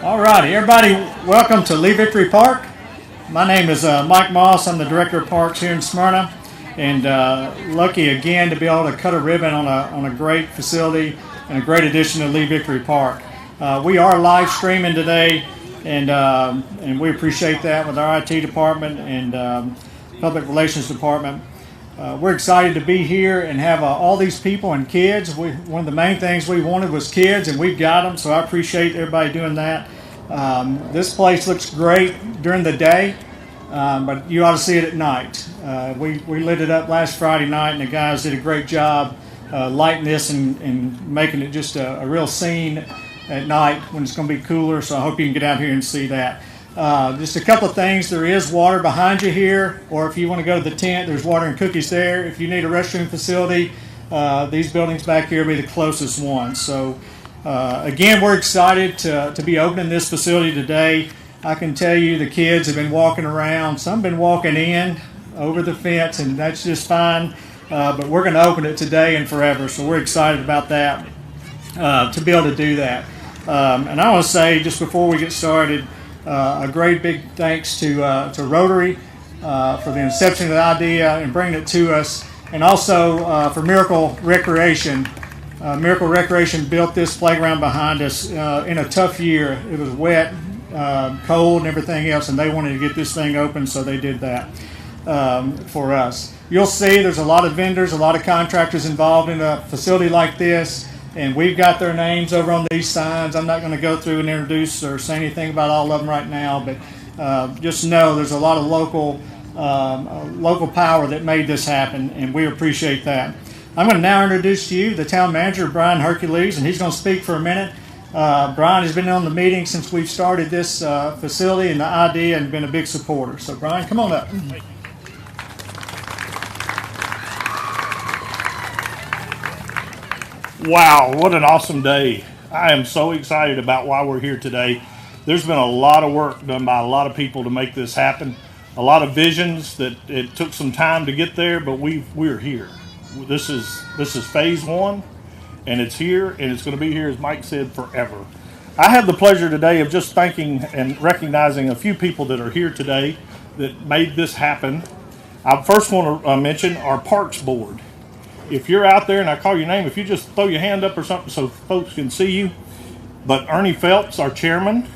All righty, everybody, welcome to Lee Victory Park. My name is Mike Moss. I'm the Director of Parks here in Smyrna, and lucky again to be able to cut a ribbon on a great facility and a great addition to Lee Victory Park. We are live streaming today, and we appreciate that with our IT department and public relations department. We're excited to be here and have all these people and kids. One of the main things we wanted was kids, and we've got them, so I appreciate everybody doing that. This place looks great during the day, but you ought to see it at night. We lit it up last Friday night, and the guys did a great job lighting this and making it just a real scene at night when it's going to be cooler, so I hope you can get out here and see that. Just a couple of things. There is water behind you here, or if you want to go to the tent, there's water and cookies there. If you need a restroom facility, these buildings back here will be the closest one. So again, we're excited to be opening this facility today. I can tell you the kids have been walking around. Some have been walking in over the fence, and that's just fine. But we're going to open it today and forever, so we're excited about that, to be able to do that. And I want to say, just before we get started, a great big thanks to Rotary for the inception of the idea and bringing it to us, and also for Miracle Recreation. Miracle Recreation built this playground behind us in a tough year. It was wet, cold, and everything else, and they wanted to get this thing open, so they did that for us. You'll see there's a lot of vendors, a lot of contractors involved in a facility like this. And we've got their names over on these signs. I'm not going to go through and introduce or say anything about all of them right now, but just know there's a lot of local power that made this happen, and we appreciate that. I'm going to now introduce to you the town manager, Brian Hercules, and he's going to speak for a minute. Brian has been on the meeting since we've started this facility and the idea, and been a big supporter. So, Brian, come on up. Wow, what an awesome day. I am so excited about why we're here today. There's been a lot of work done by a lot of people to make this happen. A lot of visions that it took some time to get there, but we're here. This is phase one, and it's here, and it's going to be here, as Mike said, forever. I have the pleasure today of just thanking and recognizing a few people that are here today that made this happen. I first want to mention our Parks Board. If you're out there and I call your name, if you just throw your hand up or something so folks can see you. But Ernie Phelps, our chairman,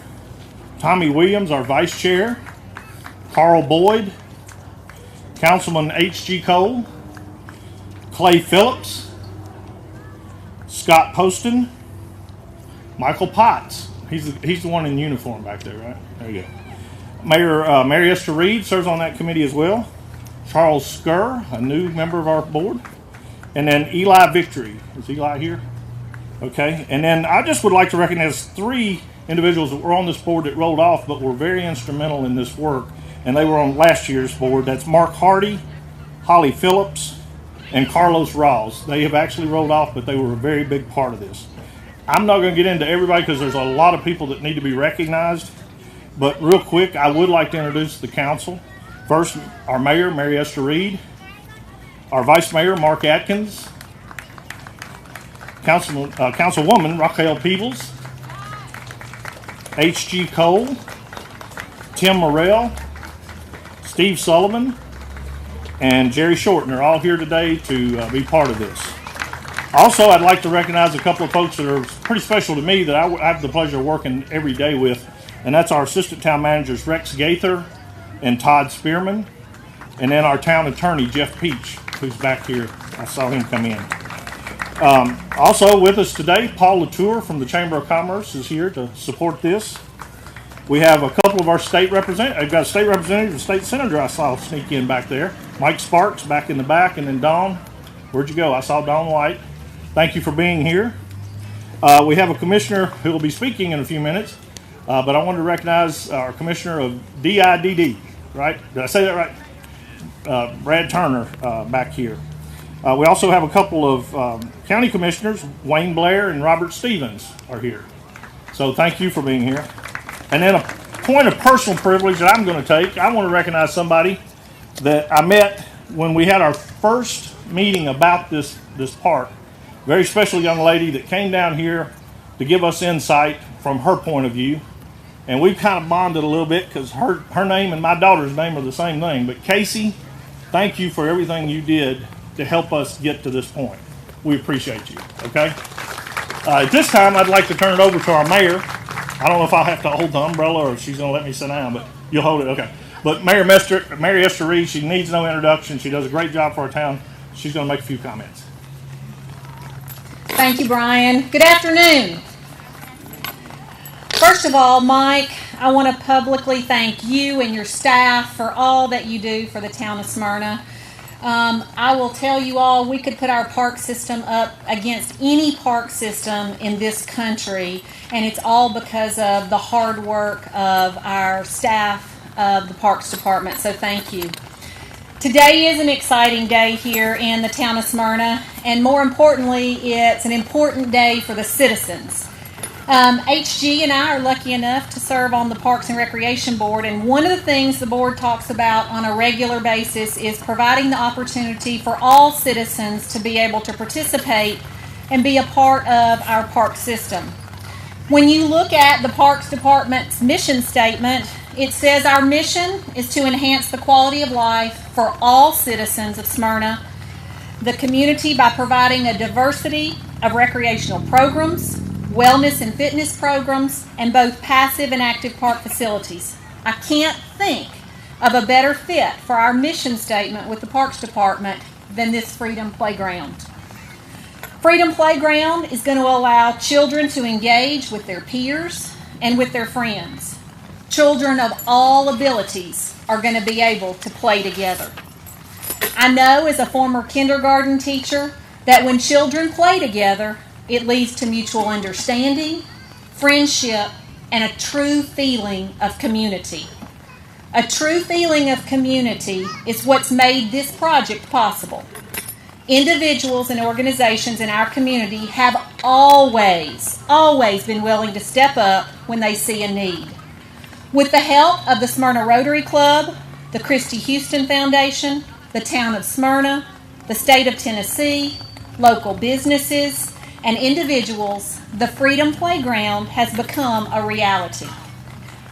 Tommy Williams, our vice chair, Carl Boyd, Councilman H.G. Cole, Clay Phillips, Scott Poston, Michael Potts. He's the one in uniform back there, right? There you go. Mayor Mary Esther Reed serves on that committee as well. Charles Skur, a new member of our board. And then Eli Victory. Is Eli here? Okay. And then I just would like to recognize three individuals that were on this board that rolled off but were very instrumental in this work. And they were on last year's board. That's Mark Hardy, Holly Phillips, and Carlos Rawls. They have actually rolled off, but they were a very big part of this. I'm not going to get into everybody because there's a lot of people that need to be recognized. But real quick, I would like to introduce the council. First, our mayor, Mary Esther Reed. Our Vice Mayor, Mark Atkins, Councilwoman, Raquel Peebles, H.G. Cole, Tim Morrell, Steve Sullivan, and Jerry Shorten are all here today to be part of this. Also, I'd like to recognize a couple of folks that are pretty special to me that I have the pleasure of working every day with, and that's our Assistant Town Managers, Rex Gaither and Todd Spearman, and then our Town Attorney, Jeff Peach, who's back here. I saw him come in. Also with us today, Paul Latour from the Chamber of Commerce is here to support this. We have a couple of our state representatives. I've got a state representative and state senator I saw sneak in back there. Mike Sparks back in the back, and then Dawn. Where'd you go? I saw Dawn White. Thank you for being here. We have a commissioner who will be speaking in a few minutes, but I wanted to recognize our commissioner of DIDD, right? Did I say that right? Brad Turner back here. We also have a couple of county commissioners, Wayne Blair and Robert Stevens are here. So thank you for being here. And then a point of personal privilege that I'm going to take, I want to recognize somebody that I met when we had our first meeting about this park. Very special young lady that came down here to give us insight from her point of view. And we've kind of bonded a little bit because her name and my daughter's name are the same thing. But Casey, thank you for everything you did to help us get to this point. We appreciate you, okay? At this time, I'd like to turn it over to our mayor. I don't know if I'll have to hold the umbrella or if she's going to let me sit down, but you'll hold it, okay. But Mary Esther Reed, she needs no introduction. She does a great job for our town. She's going to make a few comments. Thank you, Brian. Good afternoon. First of all, Mike, I want to publicly thank you and your staff for all that you do for the town of Smyrna. I will tell you all, we could put our park system up against any park system in this country, and it's all because of the hard work of our staff of the Parks Department, so thank you. Today is an exciting day here in the town of Smyrna, and more importantly, it's an important day for the citizens. HG and I are lucky enough to serve on the Parks and Recreation Board, and one of the things the board talks about on a regular basis is providing the opportunity for all citizens to be able to participate and be a part of our park system. When you look at the Parks Department's mission statement, it says our mission is to enhance the quality of life for all citizens of Smyrna, the community, by providing a diversity of recreational programs, wellness and fitness programs, and both passive and active park facilities. I can't think of a better fit for our mission statement with the Parks Department than this Freedom Playground. Freedom Playground is going to allow children to engage with their peers and with their friends. Children of all abilities are going to be able to play together. I know as a former kindergarten teacher that when children play together, it leads to mutual understanding, friendship, and a true feeling of community. A true feeling of community is what's made this project possible. Individuals and organizations in our community have always been willing to step up when they see a need. With the help of the Smyrna Rotary Club, the Christy Houston Foundation, the town of Smyrna, the state of Tennessee, local businesses, and individuals, the Freedom Playground has become a reality.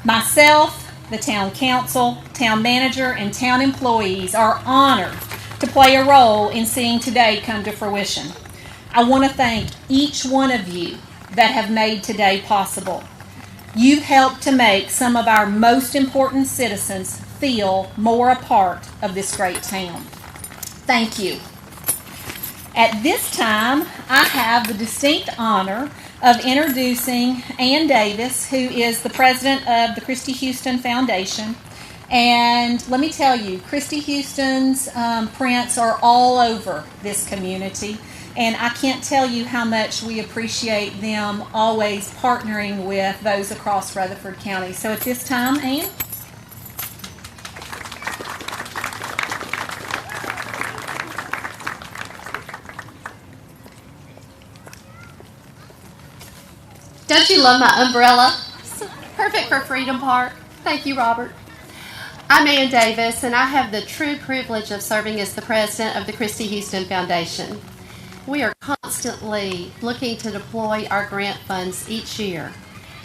Myself, the town council, town manager, and town employees are honored to play a role in seeing today come to fruition. I want to thank each one of you that have made today possible. You've helped to make some of our most important citizens feel more a part of this great town. Thank you. At this time, I have the distinct honor of introducing Ann Davis, who is the president of the Christy Houston Foundation. And let me tell you, Christy Houston's prints are all over this community. And I can't tell you how much we appreciate them always partnering with those across Rutherford County. So at this time, Ann. Don't you love my umbrella? It's perfect for Freedom Park. Thank you, Robert. I'm Ann Davis, and I have the true privilege of serving as the president of the Christy Houston Foundation. We are constantly looking to deploy our grant funds each year,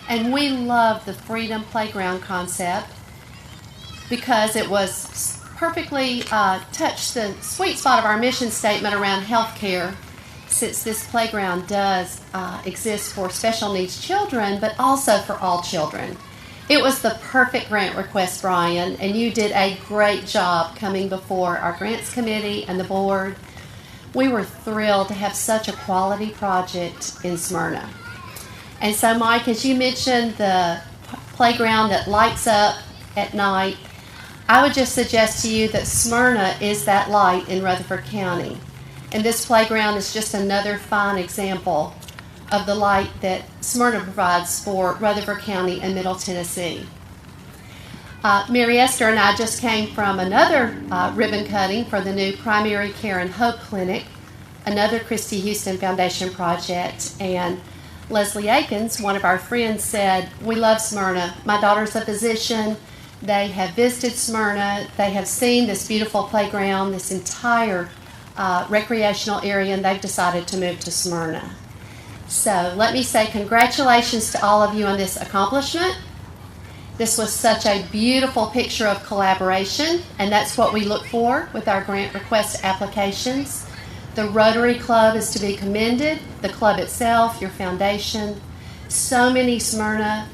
and we love the Freedom Playground concept because it was perfectly touched the sweet spot of our mission statement around healthcare, since this playground does exist for special needs children, but also for all children. It was the perfect grant request, Brian, and you did a great job coming before our grants committee and the board. We were thrilled to have such a quality project in Smyrna. And so, Mike, as you mentioned, the playground that lights up at night, I would just suggest to you that Smyrna is that light in Rutherford County. And this playground is just another fine example of the light that Smyrna provides for Rutherford County and Middle Tennessee. Mary Esther and I just came from another ribbon cutting for the new Primary Care and Hope Clinic, another Christy Houston Foundation project. And Leslie Akins, one of our friends, said, "We love Smyrna. My daughter's a physician. They have visited Smyrna. They have seen this beautiful playground, this entire recreational area, and they've decided to move to Smyrna." So let me say congratulations to all of you on this accomplishment. This was such a beautiful picture of collaboration, and that's what we look for with our grant request applications. The Rotary Club is to be commended, the club itself, your foundation, so many Smyrna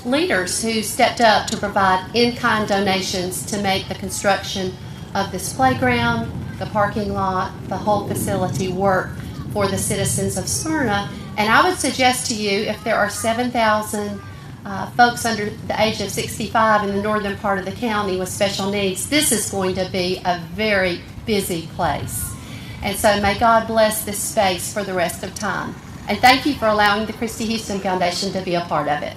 leaders who stepped up to provide in-kind donations to make the construction of this playground, the parking lot, the whole facility work for the citizens of Smyrna. And I would suggest to you, if there are 7,000 folks under the age of 65 in the northern part of the county with special needs, this is going to be a very busy place. And so may God bless this space for the rest of time. And thank you for allowing the Christy Houston Foundation to be a part of it.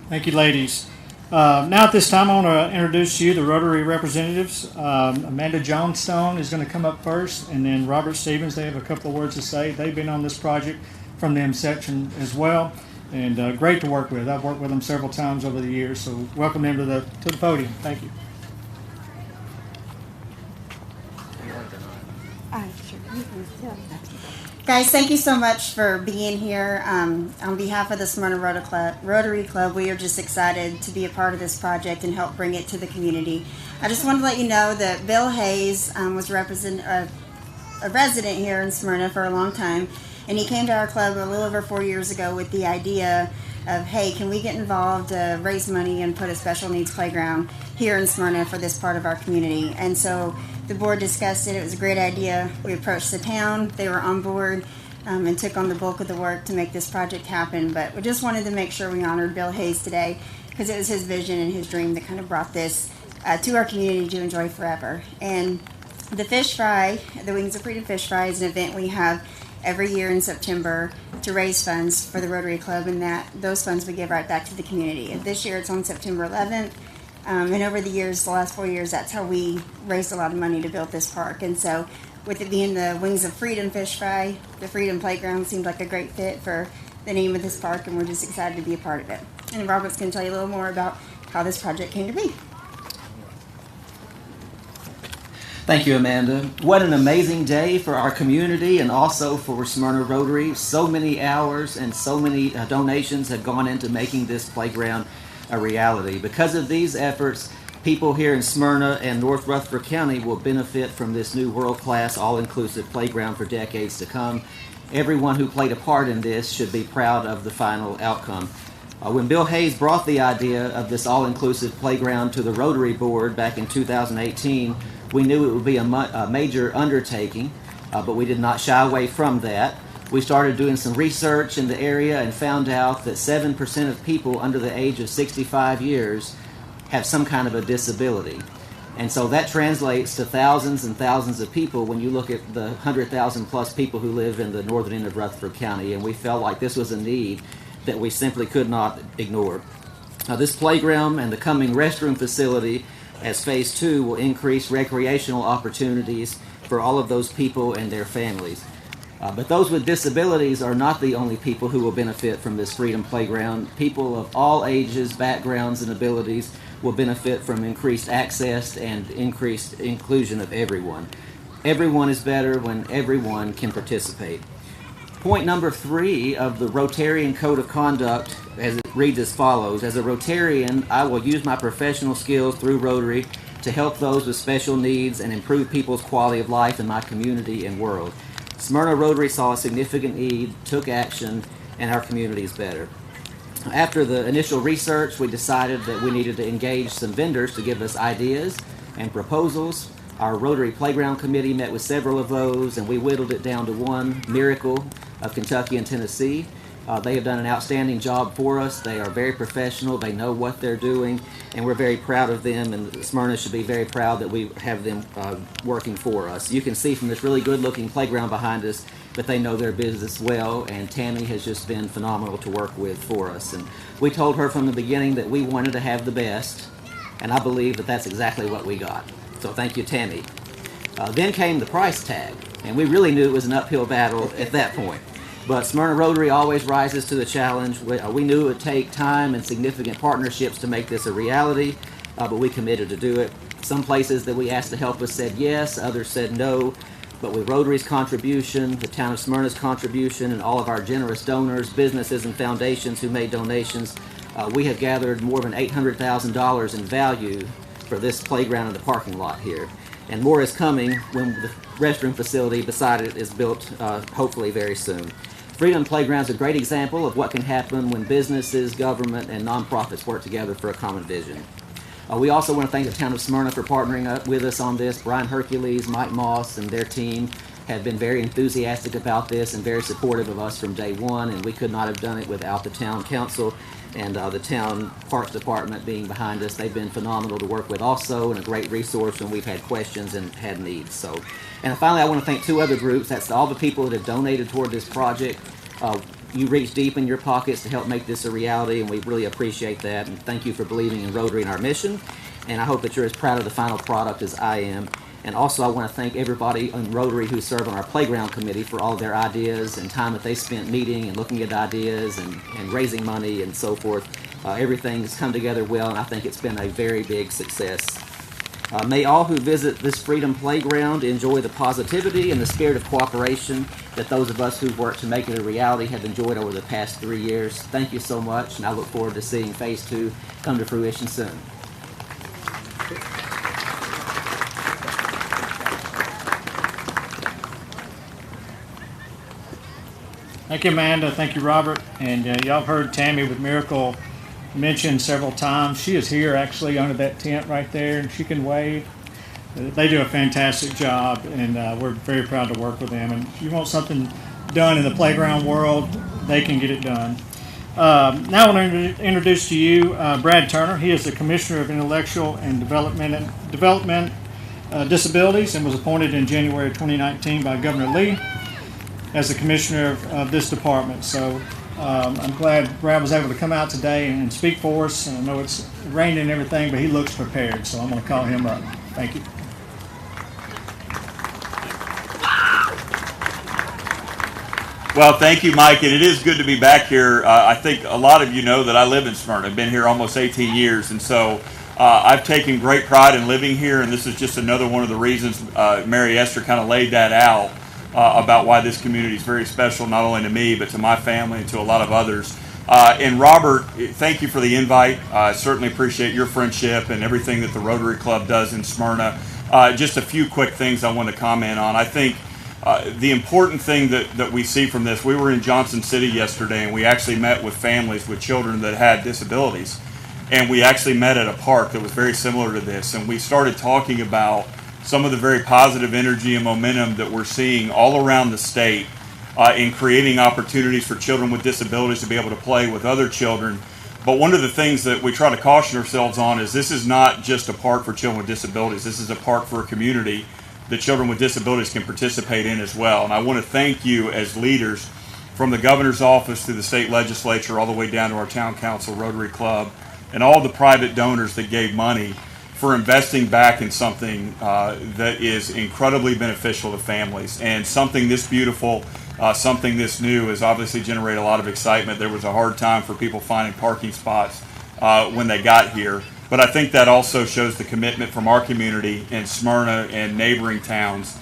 Thank you, ladies. Now at this time, I want to introduce to you the Rotary representatives. Amanda Johnstone is going to come up first, and then Robert Stevens. They have a couple of words to say. They've been on this project from the inception as well, and great to work with. I've worked with them several times over the years, so welcome them to the podium. Thank you. Guys, thank you so much for being here. On behalf of the Smyrna Rotary Club, we are just excited to be a part of this project and help bring it to the community. I just wanted to let you know that Bill Hayes was a resident here in Smyrna for a long time, and he came to our club a little over 4 years ago with the idea of, hey, can we get involved, raise money, and put a special needs playground here in Smyrna for this part of our community. And so the board discussed it. It was a great idea. We approached the town. They were on board and took on the bulk of the work to make this project happen. But we just wanted to make sure we honored Bill Hayes today because it was his vision and his dream that kind of brought this to our community to enjoy forever. And the Fish Fry, the Wings of Freedom Fish Fry, is an event we have every year in September to raise funds for the Rotary Club, and those funds we give right back to the community. And this year it's on September 11th. And over the years, the last 4 years, that's how we raised a lot of money to build this park. And so with it being the Wings of Freedom Fish Fry, the Freedom Playground seemed like a great fit for the name of this park, and we're just excited to be a part of it. And Robert's going to tell you a little more about how this project came to be. Thank you, Amanda. What an amazing day for our community and also for Smyrna Rotary. So many hours and so many donations have gone into making this playground a reality. Because of these efforts, people here in Smyrna and North Rutherford County will benefit from this new world-class, all-inclusive playground for decades to come. Everyone who played a part in this should be proud of the final outcome. When Bill Hayes brought the idea of this all-inclusive playground to the Rotary Board back in 2018, we knew it would be a major undertaking, but we did not shy away from that. We started doing some research in the area and found out that 7% of people under the age of 65 years have some kind of a disability. And so that translates to thousands and thousands of people when you look at the 100,000 plus people who live in the northern end of Rutherford County, and we felt like this was a need that we simply could not ignore. Now, this playground and the coming restroom facility as Phase 2 will increase recreational opportunities for all of those people and their families. But those with disabilities are not the only people who will benefit from this Freedom Playground. People of all ages, backgrounds, and abilities will benefit from increased access and increased inclusion of everyone. Everyone is better when everyone can participate. Point number 3 of the Rotarian Code of Conduct as it reads as follows. As a Rotarian, I will use my professional skills through Rotary to help those with special needs and improve people's quality of life in my community and world. Smyrna Rotary saw a significant need, took action, and our community is better. After the initial research, we decided that we needed to engage some vendors to give us ideas and proposals. Our Rotary Playground Committee met with several of those, and we whittled it down to one, Miracle of Kentucky and Tennessee. They have done an outstanding job for us. They are very professional. They know what they're doing, and we're very proud of them, and Smyrna should be very proud that we have them working for us. You can see from this really good-looking playground behind us that they know their business well, and Tammy has just been phenomenal to work with for us. And we told her from the beginning that we wanted to have the best, and I believe that that's exactly what we got. So thank you, Tammy. Then came the price tag, and we really knew it was an uphill battle at that point. But Smyrna Rotary always rises to the challenge. We knew it would take time and significant partnerships to make this a reality, but we committed to do it. Some places that we asked to help us said yes, others said no. But with Rotary's contribution, the town of Smyrna's contribution, and all of our generous donors, businesses, and foundations who made donations, we have gathered more than $800,000 in value for this playground in the parking lot here. And more is coming when the restroom facility beside it is built, hopefully very soon. Freedom Playground is a great example of what can happen when businesses, government, and nonprofits work together for a common vision. We also want to thank the town of Smyrna for partnering up with us on this. Brian Hercules, Mike Moss, and their team have been very enthusiastic about this and very supportive of us from day one, and we could not have done it without the town council and the town parks department being behind us. They've been phenomenal to work with also, and a great resource when we've had questions and had needs. And finally, I want to thank two other groups. That's all the people that have donated toward this project. You reach deep in your pockets to help make this a reality, and we really appreciate that. And thank you for believing in Rotary and our mission. And I hope that you're as proud of the final product as I am. And also, I want to thank everybody in Rotary who serve on our playground committee for all of their ideas and time that they spent meeting and looking at ideas and raising money and so forth. Everything's come together well, and I think it's been a very big success. May all who visit this Freedom Playground enjoy the positivity and the spirit of cooperation that those of us who've worked to make it a reality have enjoyed over the past 3 years. Thank you so much, and I look forward to seeing Phase 2 come to fruition soon. Thank you, Amanda. Thank you, Robert. And y'all have heard Tammy with Miracle mentioned several times. She is here actually under that tent right there, and she can wave. They do a fantastic job, and we're very proud to work with them. And if you want something done in the playground world, they can get it done. Now I want to introduce to you Brad Turner. He is the Commissioner of Intellectual and Development Disabilities and was appointed in January 2019 by Governor Lee as the Commissioner of this department. So I'm glad Brad was able to come out today and speak for us. And I know it's raining and everything, but he looks prepared, so I'm going to call him up. Thank you. Well, thank you, Mike, and it is good to be back here. I think a lot of you know that I live in Smyrna. I've been here almost 18 years, and so I've taken great pride in living here, and this is just another one of the reasons Mary Esther kind of laid that out about why this community is very special, not only to me, but to my family and to a lot of others. And Robert, thank you for the invite. I certainly appreciate your friendship and everything that the Rotary Club does in Smyrna. Just a few quick things I want to comment on. I think the important thing that we see from this, we were in Johnson City yesterday, and we actually met with families with children that had disabilities. And we actually met at a park that was very similar to this. And we started talking about some of the very positive energy and momentum that we're seeing all around the state in creating opportunities for children with disabilities to be able to play with other children. But one of the things that we try to caution ourselves on is this is not just a park for children with disabilities. This is a park for a community that children with disabilities can participate in as well. And I want to thank you as leaders from the governor's office to the state legislature all the way down to our town council, Rotary Club, and all the private donors that gave money for investing back in something that is incredibly beneficial to families. And something this beautiful, something this new has obviously generated a lot of excitement. There was a hard time for people finding parking spots when they got here. But I think that also shows the commitment from our community in Smyrna and neighboring towns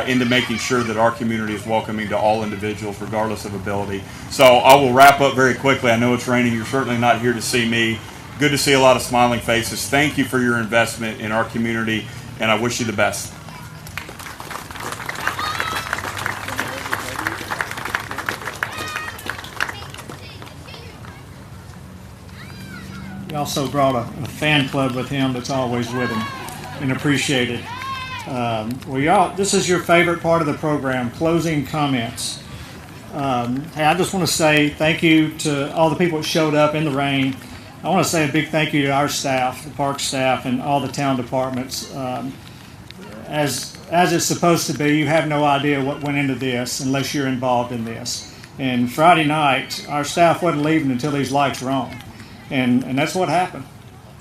into making sure that our community is welcoming to all individuals regardless of ability. So I will wrap up very quickly. I know it's raining. You're certainly not here to see me. Good to see a lot of smiling faces. Thank you for your investment in our community, and I wish you the best. He also brought a fan club with him that's always with him and appreciated. This is your favorite part of the program, closing comments. Hey, I just want to say thank you to all the people that showed up in the rain. I want to say a big thank you to our staff, the park staff, and all the town departments. As it's supposed to be, you have no idea what went into this unless you're involved in this. And Friday night, our staff wasn't leaving until these lights were on. And that's what happened.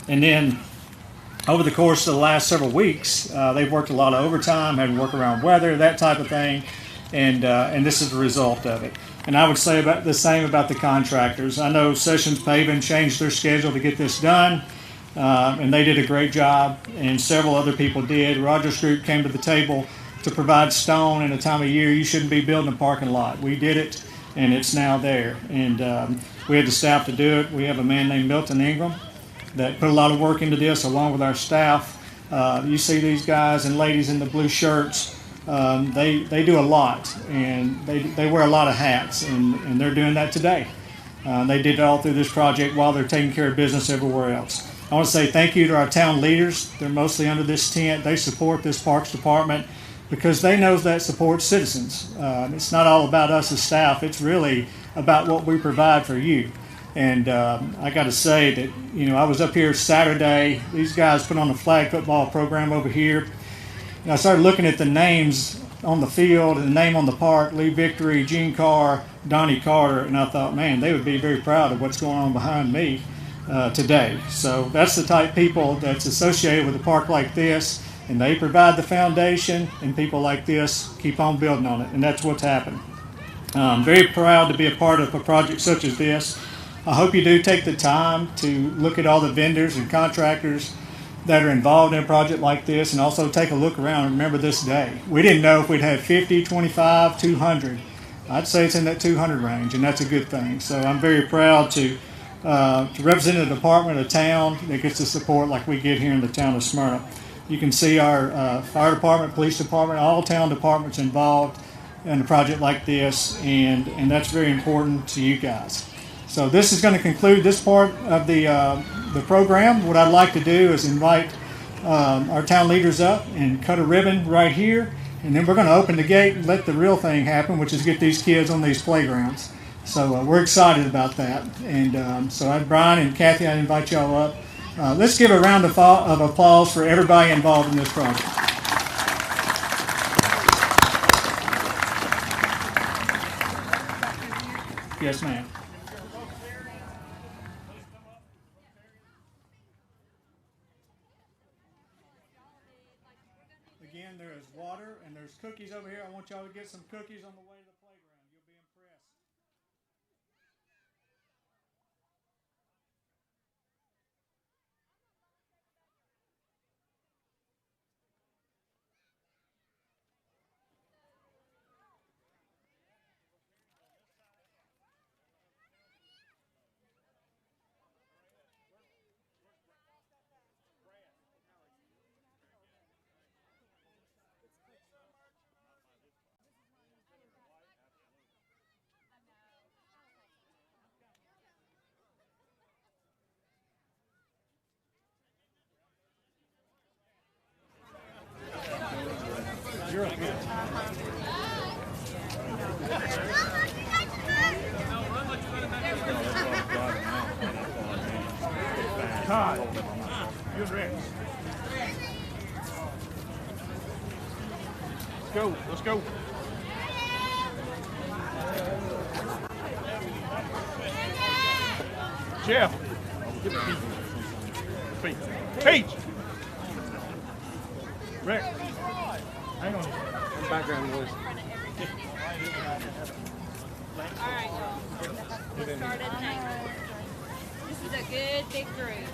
And then over the course of the last several weeks, they've worked a lot of overtime, had to work around weather, that type of thing. And this is the result of it. And I would say about the same about the contractors. I know Sessions Paving changed their schedule to get this done. and they did a great job, and several other people did. Rogers Group came to the table to provide stone in a time of year you shouldn't be building a parking lot. We did it, and it's now there. And we had the staff to do it. We have a man named Milton Ingram that put a lot of work into this along with our staff. You see these guys and ladies in the blue shirts. They do a lot, and they wear a lot of hats, and they're doing that today. They did it all through this project while they're taking care of business everywhere else. I want to say thank you to our town leaders. They're mostly under this tent. They support this Parks Department because they know that supports citizens. It's not all about us as staff. It's really about what we provide for you. And I got to say that, I was up here Saturday. These guys put on a flag football program over here. And I started looking at the names on the field and the name on the park, Lee Victory, Gene Carr, Donnie Carter, and I thought, man, they would be very proud of what's going on behind me today. So that's the type of people that's associated with a park like this, and they provide the foundation, and people like this keep on building on it, and that's what's happened. I'm very proud to be a part of a project such as this. I hope you do take the time to look at all the vendors and contractors that are involved in a project like this, and also take a look around and remember this day. We didn't know if we'd have 50, 25, 200. I'd say it's in that 200 range, and that's a good thing. So I'm very proud to represent a department, a town that gets the support like we get here in the town of Smyrna. You can see our fire department, police department, all town departments involved in a project like this, and that's very important to you guys. So this is going to conclude this part of the program. What I'd like to do is invite our town leaders up and cut a ribbon right here, and then we're going to open the gate and let the real thing happen, which is get these kids on these playgrounds. So we're excited about that. And so Brian and Kathy, I invite y'all up. Let's give a round of applause for everybody involved in this project. Yes, ma'am. Again, there is water and there's cookies over here. I want y'all to get some cookies on the way to the playground. You'll be impressed. Todd, you're ready. Let's go. Let's go. Jeff, give me Peach. Peach. Rick, hang on. Background noise. All right, y'all. Start at angle. This is a good big group.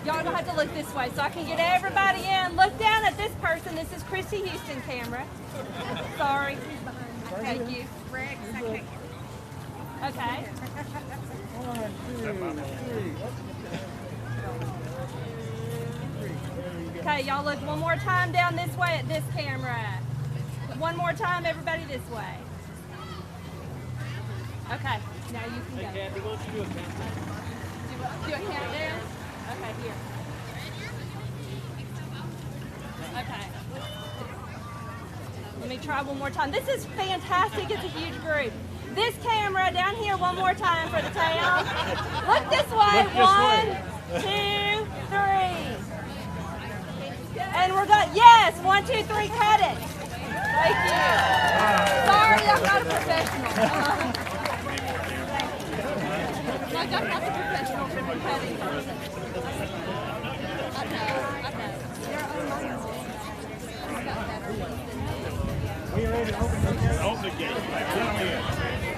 Y'all gonna have to look this way so I can get everybody in. Look down at this person. This is Christy Houston camera. Sorry. Thank you. Rick, second. Okay. 1, 2, 3. Okay, y'all look one more time down this way at this camera. One more time, everybody this way. Okay, now you can go. Hey, Kathy, why don't you do a countdown? Do a countdown? Okay, here. Okay. Let me try one more time. This is fantastic. It's a huge group. This camera down here one more time for the town. Look this way. Look this way. 1, 2, 3. And we're going, yes, 1, 2, 3, cut it. Thank you. Sorry, I'm not a professional. Like, I'm not the professional cutting person. I know. We are ready to open the gate. Open the gate. Come in.